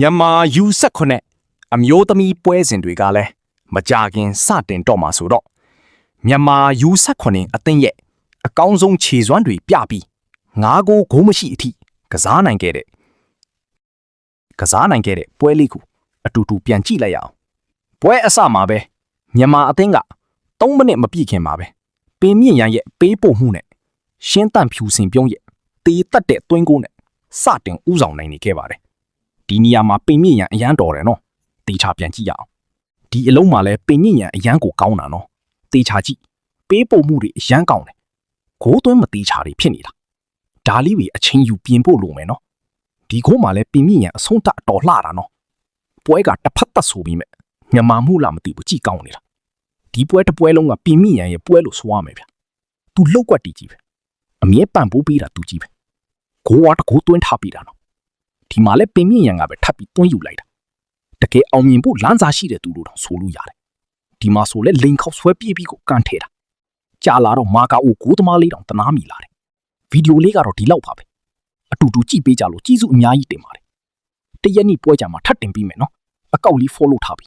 မြန်မာယူ18အမျိုးသမီးပွဲစဉ်တွေကလည်းမကြခင်စတင်တော့မှာဆိုတော့မြန်မာယူ18အသင်းရဲ့အကောင်းဆုံးခြေစွမ်းတွေပြပြီး9ဂိုးဂိုးမရှိအထိကစားနိုင်ခဲ့တဲ့ပွဲလေးကိုအတူတူပြန်ကြည့်လိုက်ရအောင်ပွဲအစမှာပဲမြန်မာအသင်းက3မိနစ်မပြည့်ခင်မှာပဲပင်မြင့်ရန်ရဲ့ပေးပို့မှုနဲ့ရှင်းတန့်ဖြူစင်ပြုံးရဲ့တေးတက်တဲ့သွင်းကိုနဲ့စတင်ဥဆောင်နိုင်နေခဲ့ပါတယ်ဒီနေရာမှာပင်မြင့်ရန်အရန်တော်တယ်နော်တေချာပြန်ကြည့်ရအောင်ဒီအလုံးမှာလဲပင်မြင့်ရန်အရန်ကိုကောင်းတာနော်တေချာကြည့်ပေးပို့မှုတွေအရန်ကောင်းတယ်ဂိုးသွင်းမတေချာတွေဖြစ်နေတာဒါလေးတွေအချင်းယူပြင်ဖို့လိုမယ်နော်ဒီဂိုးမှာလဲပင်မြင့်ရန်အဆုံးတတော်လှတာနော်ပွဲကတစ်ဖက်သက်ဆိုပြီးမဲ့မြန်မာမှုလားမသိဘူးကြည့်ကောင်းနေတာဒီပွဲတစ်ပွဲလုံးကပင်မြင့်ရန်ရဲ့ပွဲလို့ဆိုရမယ်ဗျသူလောက်ကွက်တီးကြီးပဲအမြဲပန့်ပိုးပေးတာသူကြီးပဲဂိုးဝါတကိုးသွင်းထားပြီးတာနော်ဒီမှာလဲပင်မြင့်ရန်ကပဲထပ်ပြီးသွင်းယူလိုက်တာတကယ်အောင်မြင်ဖို့လမ်းစာရှိတဲ့သူတို့တော့ဆိုလို့ရတယ်ဒီမှာဆိုလဲလိန်ခေါက်ဆွဲပြေးပြီးကိုကန်ထဲတာကြာလာတော့မာကာအိုဂိုးသမားလေးတောင်တနာမိလာတယ်ဗီဒီယိုလေးကတော့ဒီလောက်ပါပဲအတူတူကြည့်ပေးကြလို့ကြီးစုအများကြီးတင်ပါတယ်တရက်နေ့ပွဲကြမှာထပ်တင်ပြီးမယ်နော်အကောက်လေး follow ထားပြီ